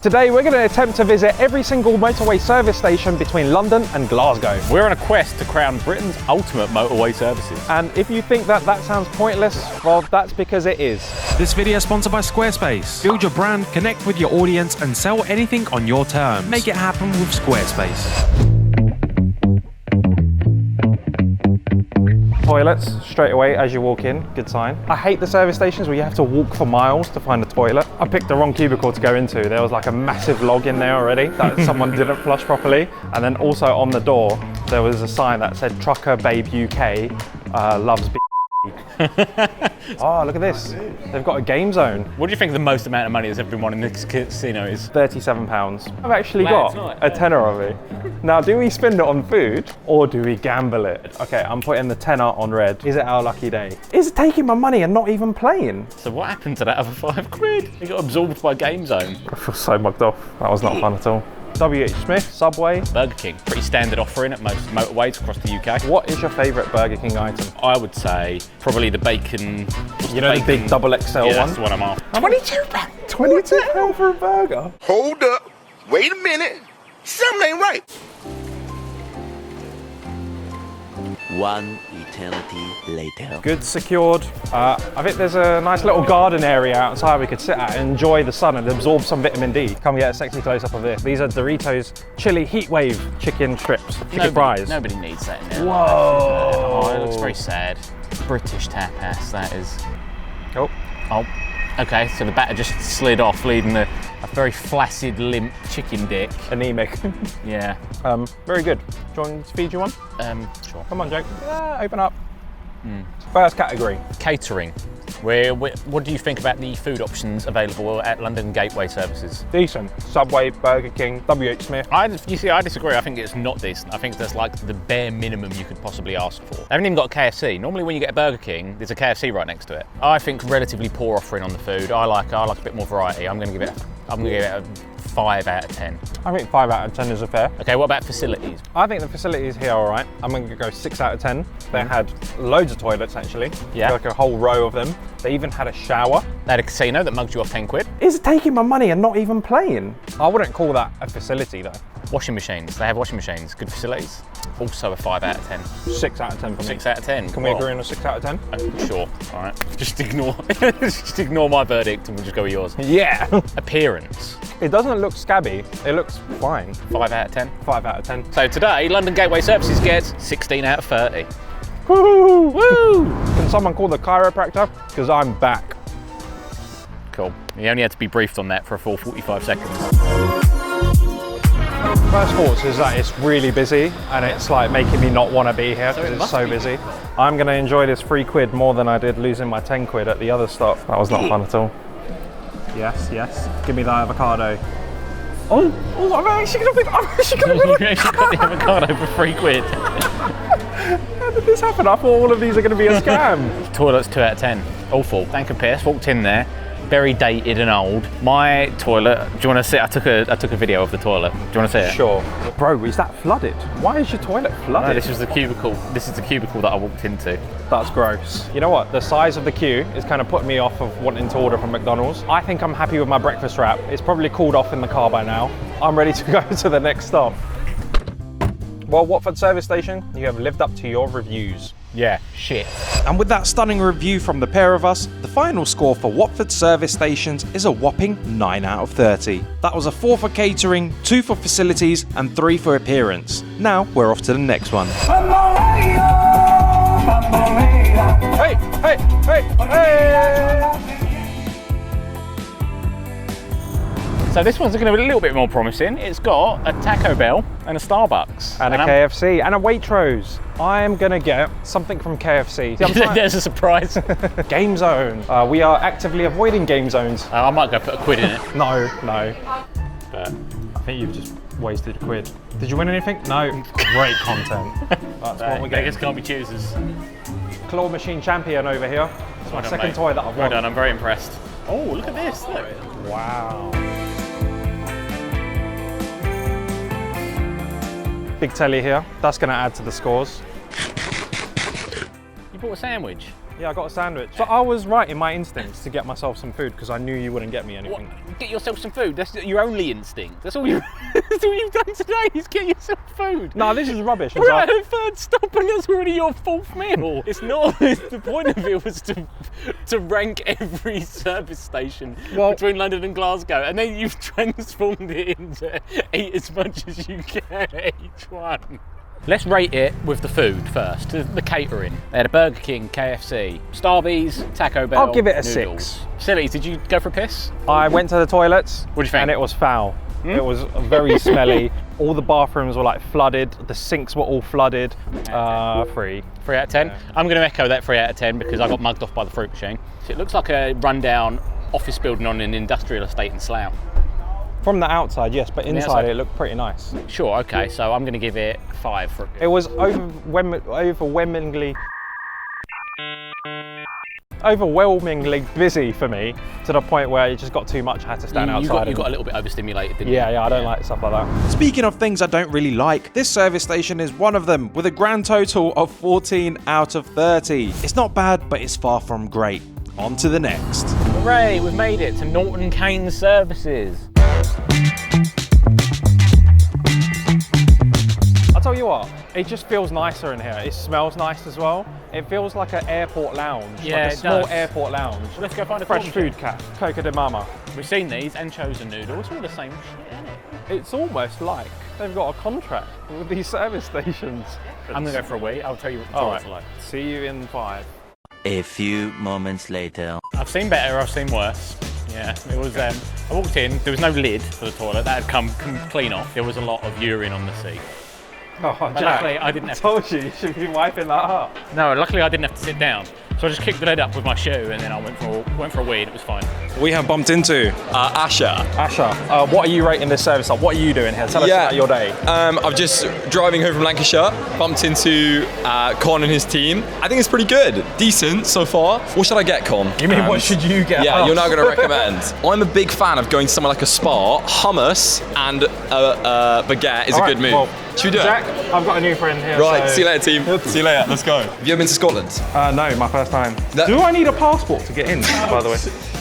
Today we're going to attempt to visit every single motorway service station between London and Glasgow. We're on a quest to crown Britain's ultimate motorway services. And if you think that sounds pointless, well, that's because it is. This video is sponsored by Squarespace. Build your brand, connect with your audience, and sell anything on your terms. Make it happen with Squarespace. Toilets straight away as you walk in, good sign. I hate the service stations where you have to walk for miles to find a toilet. I picked the wrong cubicle to go into. There was like a massive log in there already that someone didn't flush properly. And then also on the door, there was a sign that said Trucker Babe UK loves B. Oh, look at this. They've got a game zone. What do you think the most amount of money that's ever been won in this casino is? £37. I've actually got a tenner of it. Now, do we spend it on food or do we gamble it? Okay, I'm putting the tenner on red. Is it our lucky day? Is it taking my money and not even playing? So what happened to that other £5? It got absorbed by Game Zone. I feel so mugged off. That was not fun at all. W.H. Smith, Subway. Burger King, pretty standard offering at most motorways across the UK. What is your favourite Burger King item? I would say probably the bacon. You know, the big double XL one? That's the one I'm after. £22. £22 for a burger? Hold up, wait a minute, something ain't right. One eternity later. Good, secured. I think there's a nice little garden area outside we could sit at and enjoy the sun and absorb some vitamin D. Come get a sexy close-up of this. These are Doritos Chili Heatwave chicken strips, chicken fries. Nobody needs that in there. Whoa! Oh, it looks very sad. British tapas, that is. Oh. Okay, so the batter just slid off, leaving a very flaccid, limp chicken dick. Anemic. Yeah. Very good. Do you want me to feed you one? Sure. Come on, Jake. Yeah, open up. First category. Catering. What do you think about the food options available at London Gateway Services? Decent. Subway, Burger King, W.H. Smith. I disagree. I think it's not decent. I think that's like the bare minimum you could possibly ask for. They haven't even got a KFC. Normally when you get a Burger King, there's a KFC right next to it. I think relatively poor offering on the food. I like a bit more variety. I'm gonna give it a 5 out of 10. I think 5 out of 10 is a fair. Okay, what about facilities? I think the facilities here are alright. I'm going to go 6 out of 10. They had loads of toilets actually. Yeah. Like a whole row of them. They even had a shower. They had a casino that mugged you off 10 quid. Is it taking my money and not even playing? I wouldn't call that a facility though. Washing machines. They have washing machines. Good facilities. Also a 5 out of 10. 6 out of 10 for me. 6 out of 10. Can we agree on a 6 out of 10? Sure. All right. Just ignore my verdict and we'll just go with yours. Yeah. Appearance. It doesn't look scabby. It looks fine. 5 out of 10. 5 out of 10. So today, London Gateway Services gets 16 out of 30. Woo! Woo! Can someone call the chiropractor? Because I'm back. Cool. You only had to be briefed on that for a full 45 seconds. First thoughts is that it's really busy and it's like making me not want to be here because it's so busy. I'm going to enjoy this £3 more than I did losing my 10 quid at the other stop. That was not fun at all. Yes, yes. Give me that avocado. Oh, I'm actually going to You actually got the avocado for £3. How did this happen? I thought all of these are going to be a scam. Toilet's 2 out of 10. Awful. Don't compare. Walked in there. Very dated and old. My toilet, do you want to see? I took a video of the toilet. Do you want to see it? Sure. Bro, is that flooded? Why is your toilet flooded? No, this was the cubicle. This is the cubicle that I walked into. That's gross. You know what? The size of the queue is kind of putting me off of wanting to order from McDonald's. I think I'm happy with my breakfast wrap. It's probably cooled off in the car by now. I'm ready to go to the next stop. Well, Watford service station, you have lived up to your reviews. Yeah, shit. And with that stunning review from the pair of us, the final score for Watford service stations is a whopping 9 out of 30. That was a 4 for catering, 2 for facilities, and 3 for appearance. Now we're off to the next one. Hey, hey, hey, hey! So this one's going to be a little bit more promising. It's got a Taco Bell and a Starbucks. And a KFC and a Waitrose. I'm going to get something from KFC. There's a surprise. Game Zone. We are actively avoiding game zones. I might go put a quid in it. No. But I think you've just wasted a quid. Did you win anything? No. Great content. That's what we're getting. Beggars can't be choosers. Claw machine champion over here. It's my second toy that I've won. Well done, I'm very impressed. Oh, look at this. Look. Wow. Big telly here. That's going to add to the scores. You bought a sandwich? Yeah, I got a sandwich. But I was right in my instincts to get myself some food because I knew you wouldn't get me anything. What? Get yourself some food. That's your only instinct. That's all you. That's all you've done today is get yourself food. No, this is rubbish. We're at a third stop and that's already your fourth meal. It's not. The point of it was to rank every service station between London and Glasgow, and then you've transformed it into eat as much as you can each one. Let's rate it with the food first, the catering. They had a Burger King, KFC, Starbucks, Taco Bell. I'll give it a noodles. 6. Facilities, did you go for a piss? I went to the toilets. What do you think? And it was foul. It was very smelly. All the bathrooms were like flooded. The sinks were all flooded. 3. 3 out of 10. Yeah. I'm going to echo that 3 out of 10 because I got mugged off by the fruit machine. So it looks like a rundown office building on an industrial estate in Slough. From the outside, yes, but inside it looked pretty nice. Sure, okay, so I'm going to give it 5 for it. It was overwhelmingly busy for me, to the point where it just got too much. I had to stand outside. You got a little bit overstimulated, didn't you? Yeah, I don't like stuff like that. Speaking of things I don't really like, this service station is one of them, with a grand total of 14 out of 30. It's not bad, but it's far from great. On to the next. Hooray, we've made it to Norton Services. I'll tell you what, it just feels nicer in here. It smells nice as well. It feels like an airport lounge, yeah, like a small airport lounge. Well, let's go find a fresh food cat, Coca de Mama. We've seen these and chosen noodles. It's all the same shit, isn't it? It's almost like they've got a contract with these service stations. I'm gonna go for a wee. I'll tell you what the all toilets right. are like. See you in 5. A few moments later. I've seen better, I've seen worse. Yeah, it was, I walked in, there was no lid for the toilet, that had come clean off. There was a lot of urine on the seat. Oh, but Jack, luckily I didn't have told you should be wiping that up. No, luckily I didn't have to sit down. So I just kicked the lid up with my shoe and then I went for a wee and it was fine. We have bumped into Asher. Asher, what are you rating this service up? What are you doing here? Tell us about your day. I'm just driving home from Lancashire, bumped into Con and his team. I think it's pretty good, decent so far. What should I get, Con? You mean what should you get? Yeah, you're now going to recommend. I'm a big fan of going to somewhere like a spa. Hummus and baguette is a good move. Well, should we do Jack, it? I've got a new friend here. Right, so... see you later, team. See you later, let's go. Have you ever been to Scotland? No, my first time. Do I need a passport to get in, by the way?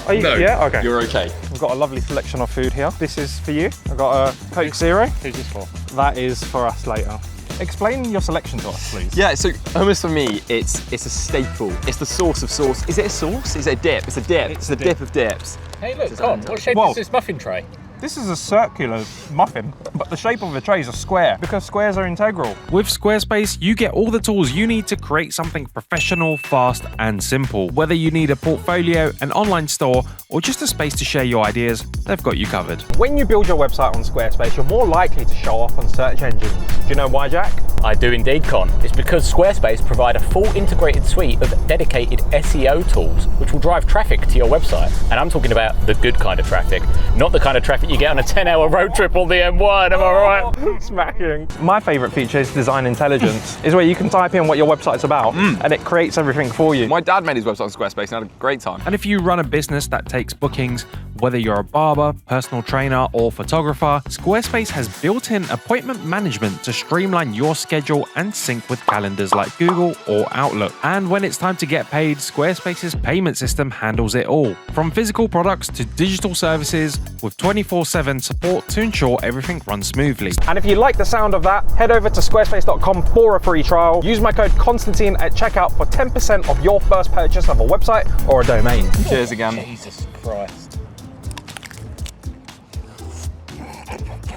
Are you, No, yeah? Okay. You're okay. We've got a lovely selection of food here. This is for you. I've got a Coke Zero. Who's this for? That is for us later. Explain your selection to us, please. Yeah, so hummus for me, it's a staple. It's the source of sauce. Is it a sauce? Is it a dip? It's a dip. It's a dip of dips. Hey look, Con, what shape is this muffin tray? This is a circular muffin, but the shape of the tray is a square because squares are integral. With Squarespace, you get all the tools you need to create something professional, fast, and simple. Whether you need a portfolio, an online store, or just a space to share your ideas, they've got you covered. When you build your website on Squarespace, you're more likely to show off on search engines. Do you know why, Jack? I do indeed, Con. It's because Squarespace provide a full integrated suite of dedicated SEO tools which will drive traffic to your website. And I'm talking about the good kind of traffic, not the kind of traffic you get on a 10-hour road trip on the M1, am I right? Smacking. My favourite feature is Design Intelligence, is where you can type in what your website's about and it creates everything for you. My dad made his website on Squarespace and had a great time. And if you run a business that takes bookings, whether you're a barber, personal trainer, or photographer, Squarespace has built-in appointment management to streamline your schedule and sync with calendars like Google or Outlook. And when it's time to get paid, Squarespace's payment system handles it all. From physical products to digital services, with 24/7 support to ensure everything runs smoothly. And if you like the sound of that, head over to squarespace.com for a free trial. Use my code Constantine at checkout for 10% off your first purchase of a website or a domain. Cheers again. Jesus Christ.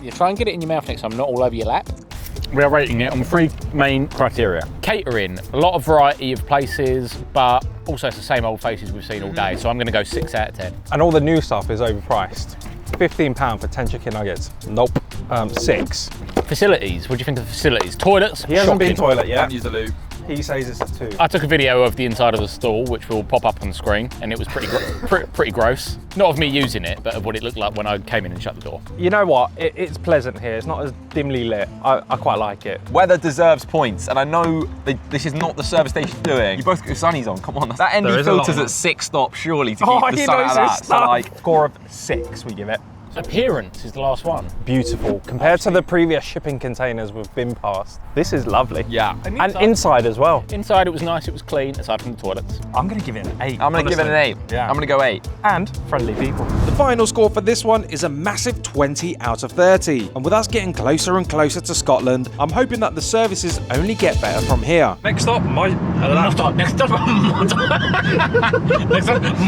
You try and get it in your mouth next time, not all over your lap. We are rating it on 3 main criteria. Catering, a lot of variety of places, but also it's the same old faces we've seen all day, so I'm going to go 6 out of 10. And all the new stuff is overpriced. £15 for 10 chicken nuggets. Nope. 6. Facilities, what do you think of the facilities? Toilets? He hasn't been Shocking. toilet yet. Can't use the loo. He says it's a 2. I took a video of the inside of the stall, which will pop up on the screen, and it was pretty gross. Not of me using it, but of what it looked like when I came in and shut the door. You know what? It's pleasant here. It's not as dimly lit. I quite like it. Weather deserves points, and I know this is not the service station doing. You both got your sunnies on, come on. That ND filter's at 6 stops, surely, to keep the sun out of that. So, like, score of 6, we give it. Appearance is the last one. Beautiful. Compared to the previous shipping containers we've been past, this is lovely. Yeah. And inside as well. Inside it was nice, it was clean, aside from the toilets. I'm going to give it an 8. I'm going to give it an 8. Yeah. I'm going to go 8. And friendly people. The final score for this one is a massive 20 out of 30. And with us getting closer and closer to Scotland, I'm hoping that the services only get better from here. Next stop, Next stop, next stop,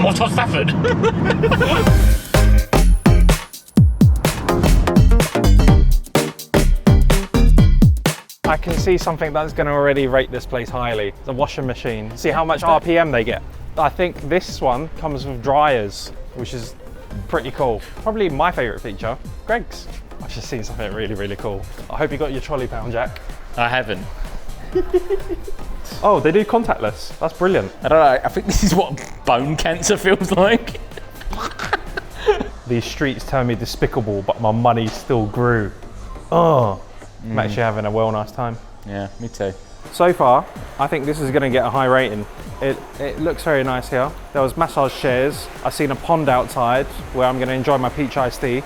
Motor Stafford. I can see something that's going to already rate this place highly. The washing machine. See how much RPM they get. I think this one comes with dryers, which is pretty cool. Probably my favourite feature. Greg's. I've just seen something really, really cool. I hope you got your trolley pound, Jack. I haven't. Oh, they do contactless. That's brilliant. I don't know, I think this is what bone cancer feels like. These streets turn me despicable, but my money still grew. Oh, I'm actually having a well nice time. Yeah, me too. So far, I think this is going to get a high rating. It looks very nice here. There was massage chairs. I've seen a pond outside where I'm going to enjoy my peach iced tea.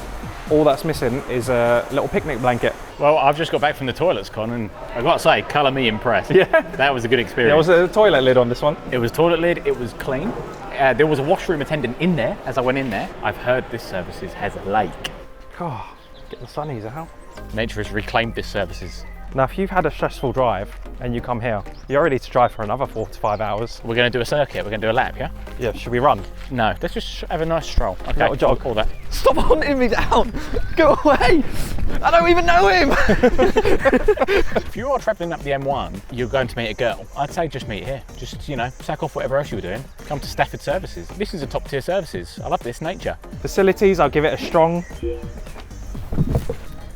All that's missing is a little picnic blanket. Well, I've just got back from the toilets, Con, and I've got to say, colour me impressed. Yeah. That was a good experience. There was a toilet lid on this one. It was toilet lid, it was clean. There was a washroom attendant in there as I went in there. I've heard this services has a lake. God, get the sunnies out. Nature has reclaimed this services. Now, if you've had a stressful drive and you come here, you're ready to drive for another 4 to 5 hours. We're going to do a circuit, we're going to do a lap, yeah? Yeah, should we run? No, let's just have a nice stroll. Okay, Little jog. All that. Stop hunting me down. Go away. I don't even know him. If you are travelling up the M1, you're going to meet a girl, I'd say just meet here. Just, you know, sack off whatever else you were doing. Come to Stafford Services. This is a top tier services. I love this nature. Facilities, I'll give it a strong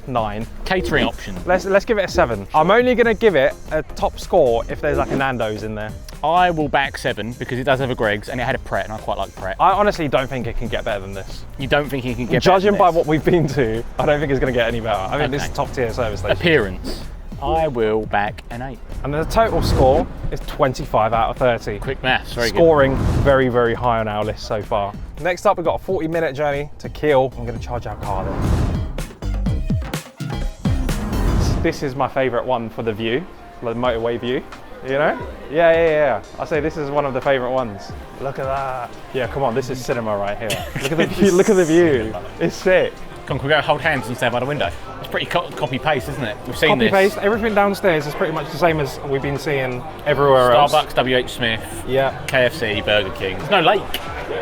9. Catering options. Let's give it a 7. I'm only going to give it a top score if there's like a Nando's in there. I will back 7 because it does have a Greg's and it had a Pret and I quite like Pret. I honestly don't think it can get better than this. You don't think you can get Judging better by than this? what we've been to, I don't think it's going to get any better. I think this is Okay. top tier service station. Appearance. I will back an 8. And the total score is 25 out of 30. Quick maths, very good. Scoring very, very high on our list so far. Next up, we've got a 40-minute journey to Kiel. I'm going to charge our car there. This is my favourite one for the view, the motorway view, you know? Yeah. I say this is one of the favourite ones. Look at that. Yeah, come on, this is cinema right here. Look at the view, look at the view. It's sick. Can we go hold hands and stand by the window? It's pretty copy-paste, isn't it? We've seen Copy this. paste, everything downstairs is pretty much the same as we've been seeing everywhere else. Starbucks, WH Smith, Yeah, KFC, Burger King. There's no lake.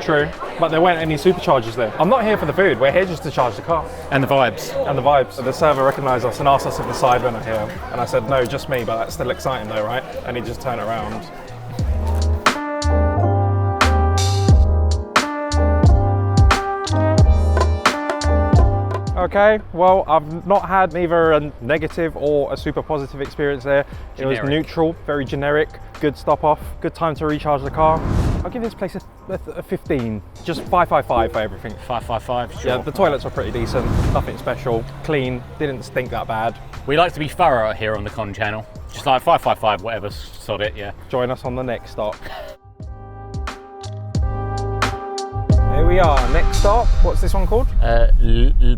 true. But there weren't any superchargers there. I'm not here for the food, we're here just to charge the car. And the vibes. And the vibes. The server recognised us and asked us if the side burner here. And I said, no, just me, but that's still exciting though, right? And he just turned around. Okay, well, I've not had neither a negative or a super positive experience there. It was Generic. neutral, very generic, good stop off, good time to recharge the car. I'll give this place a 15, just 555 for everything. 555, sure. Yeah, the toilets were pretty decent, nothing special, clean, didn't stink that bad. We like to be thorough here on the Con channel. Just like 555, whatever, sod it, yeah. Join us on the next stop. Here we are, next stop. What's this one called?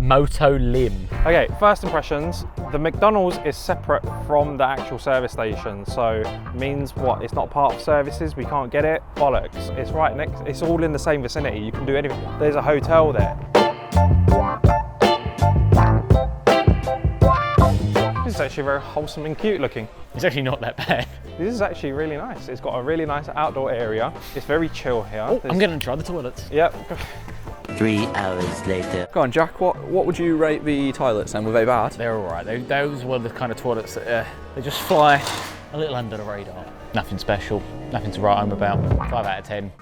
Moto Lim. Okay, first impressions. The McDonald's is separate from the actual service station, so means what? It's not part of services, we can't get it? Bollocks. It's right next, it's all in the same vicinity, you can do anything. There's a hotel there. This is actually very wholesome and cute looking. It's actually not that bad. This is actually really nice. It's got a really nice outdoor area. It's very chill here. Oh, I'm going to try the toilets. Yep. 3 hours later. Go on, Jack. What would you rate the toilets then? Were they bad? They're all right. Those were the kind of toilets that they just fly a little under the radar. Nothing special, nothing to write home about. 5 out of 10.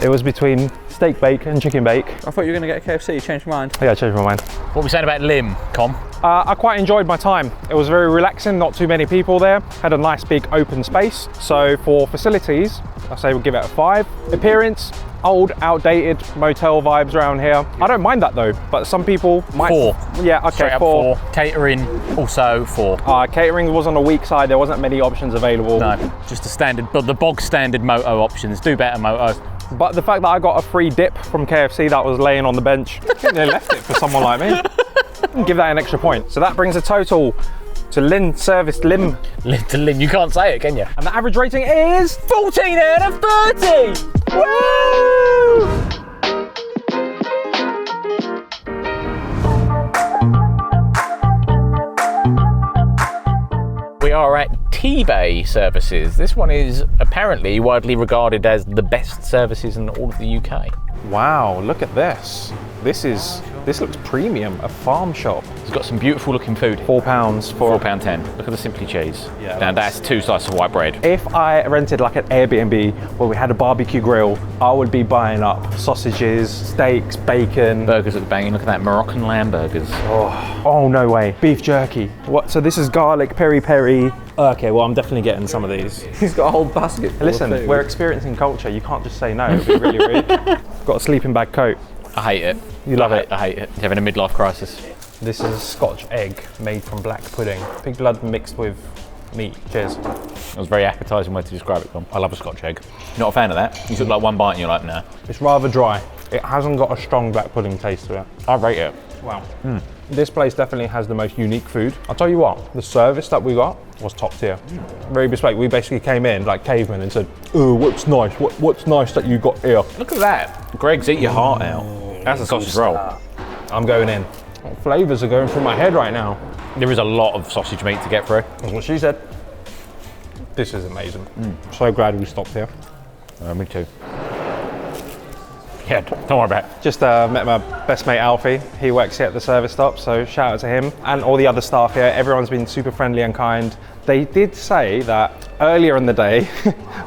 It was between steak bake and chicken bake. I thought you were going to get a KFC. You changed your mind. Yeah, I changed my mind. What were we saying about Lim, Com? I quite enjoyed my time. It was very relaxing, not too many people there. Had a nice big open space. So for facilities, I say we'll give it a 5. Appearance, old, outdated motel vibes around here. I don't mind that though, but some people might. 4. Yeah, okay, Straight up 4. 4. Catering, also 4. Catering was on a weak side. There wasn't many options available. No, just the standard, but the bog standard Moto options. Do better, Moto. But the fact that I got a free dip from KFC that was laying on the bench, I think they left it for someone like me. Give that an extra point. So that brings a total to Lynn service Lim. To Lynn, you can't say it, can you? And the average rating is 14 out of 30! Woo! We are at Tabay Services. This one is apparently widely regarded as the best services in all of the UK. Wow, look at this. This looks premium, a farm shop. It's got some beautiful looking food. £4 for £4.10. Look at the Simply Cheese. Yeah, Now that's 2 slices of white bread. If I rented like an Airbnb where we had a barbecue grill, I would be buying up sausages, steaks, bacon. Burgers at the banging. Look at that Moroccan lamb burgers. Oh no way. Beef jerky. What? So this is garlic, peri-peri. Okay, well I'm definitely getting some of these. He's got a whole basket. Listen, we're experiencing culture. You can't just say no. It'd be really rude. Got a sleeping bag coat. I hate it. You love it? I hate it. You're having a midlife crisis. This is a Scotch egg made from black pudding. Pig blood mixed with meat. Cheers. It was very appetising way to describe it, Tom. I love a Scotch egg. Not a fan of that? You took like one bite and you're like, nah. It's rather dry. It hasn't got a strong black pudding taste to it. I rate it. Wow. This place definitely has the most unique food. I'll tell you what, the service that we got was top tier. Very bespoke. We basically came in like cavemen and said, oh, what's nice? What's nice that you got here? Look at that. Greg's eat your heart out. That's a sausage roll. I'm going in. What flavours are going through my head right now? There is a lot of sausage meat to get through. That's what she said. This is amazing. So glad we stopped here. Me too. Yeah, don't worry about it. Just met my best mate Alfie. He works here at the service stop, so shout out to him and all the other staff here. Everyone's been super friendly and kind. They did say that earlier in the day,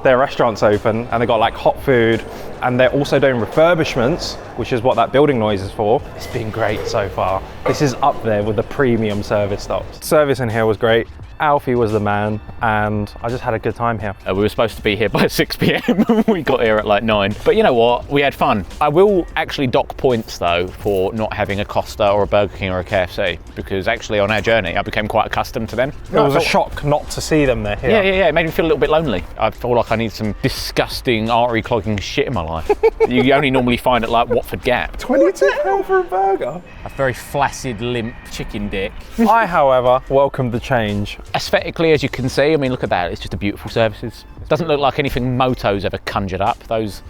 their restaurant's open and they got like hot food and they're also doing refurbishments, which is what that building noise is for. It's been great so far. This is up there with the premium service stops. Service in here was great. Alfie was the man and I just had a good time here. We were supposed to be here by 6 p.m. We got here at like 9. But you know what? We had fun. I will actually dock points though for not having a Costa or a Burger King or a KFC because actually on our journey I became quite accustomed to them. It was a shock not to see them there here. Yeah. It made me feel a little bit lonely. I feel like I need some disgusting artery clogging shit in my life. You only normally find at like Watford Gap. £22 for a burger. A very flaccid, limp chicken dick. I, however, welcomed the change. Aesthetically, as you can see, I mean, look at that. It's just a beautiful services. It doesn't look like anything Moto's ever conjured up. Those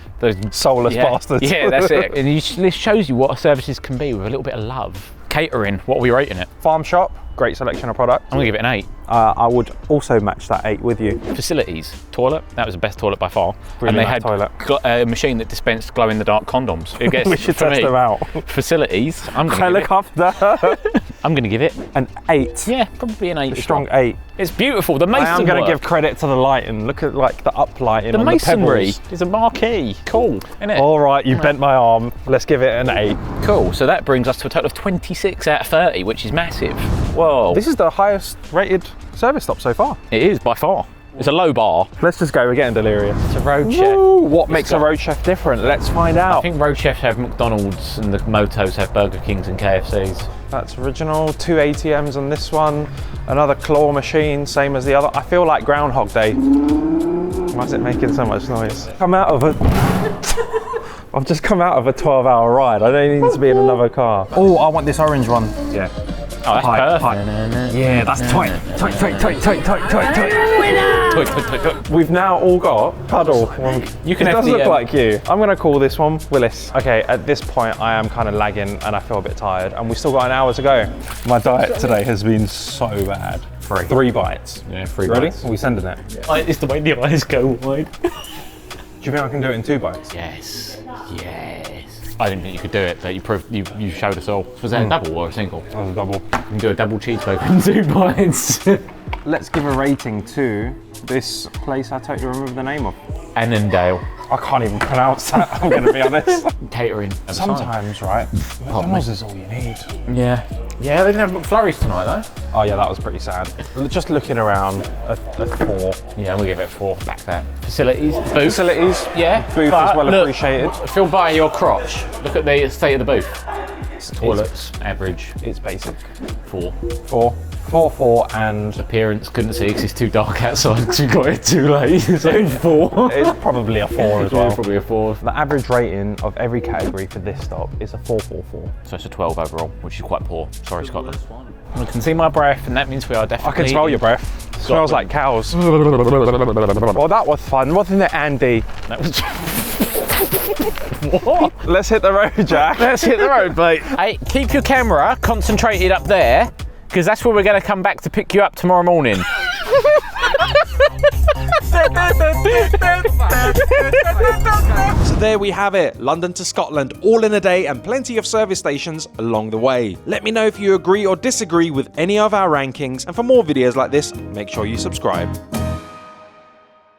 Soulless bastards. Yeah, that's it. And this shows you what a services can be with a little bit of love. Catering, what are we rating it? Farm shop, great selection of products. I'm gonna give it an 8. I would also match that 8 with you. Facilities, toilet, that was the best toilet by far. Really and they nice had toilet. a machine that dispensed glow-in-the-dark condoms. It gets, We should for test me, them out. Facilities, I'm gonna give it An 8. Yeah, probably an 8. A strong 8. It's beautiful. The masonry. I am going to give credit to the lighting. Look at like the uplighting the on masonry. the pebbles. Is a marquee. Cool, isn't it? All right, you bent my arm. Let's give it an 8. Cool. So that brings us to a total of 26 out of 30, which is massive. Whoa. This is the highest rated service stop so far. It is by far. It's a low bar. Let's just go. We're getting delirious. It's a road chef. Woo, what makes a road chef different? Let's find out. I think road chefs have McDonalds and the Motos have Burger Kings and KFCs. That's original. 2 ATMs on this one. Another claw machine, same as the other. I feel like Groundhog Day. Why is it making so much noise? I've just come out of a 12-hour ride. I don't need to be in another car. Oh, I want this orange one. Yeah. Oh, that's perfect. Yeah, that's tight. We've now all got Puddle. You can it have does the, look like you. I'm going to call this one Willis. Okay, at this point I am kind of lagging and I feel a bit tired and we've still got an hour to go. My diet today has been so bad. 3 bites. Yeah, 3 Ready? bites. Are we sending it? Yeah. It's the way the eyes go wide. Do you think I can do it in 2 bites? Yes. I didn't think you could do it, but you showed us all. Was that a double or a single? That was a double. You can do a double cheeseburger in 2 bites. Let's give a rating to this place I totally remember the name of. Annandale. I can't even pronounce that, I'm going to be honest. Catering. Sometimes, right? McDonald's is all you need. Yeah. Yeah, they didn't have McFlurries tonight though. Oh yeah, that was pretty sad. Just looking around, a 4. Yeah, we'll give it a 4. Back there. Facilities. Booth. Facilities. Yeah. Booth is well appreciated. Feel by your crotch. Look at the state of the booth. Toilets, average. It's basic. 4. 4. 4-4 and... Appearance, couldn't see because it's too dark outside because we got here too late. So 4. It's probably a 4 as well. Probably a 4. The average rating of every category for this stop is a 4.44. So it's a 12 overall, which is quite poor. Sorry, Scotland. You can see my breath, and that means we are definitely... I can smell your breath. It smells like cows. Well, that was fun, wasn't it, Andy? That was... What? Let's hit the road, Jack. Let's hit the road, mate. Hey, keep your camera concentrated up there, because that's where we're going to come back to pick you up tomorrow morning. So there we have it, London to Scotland, all in a day and plenty of service stations along the way. Let me know if you agree or disagree with any of our rankings, and for more videos like this, make sure you subscribe.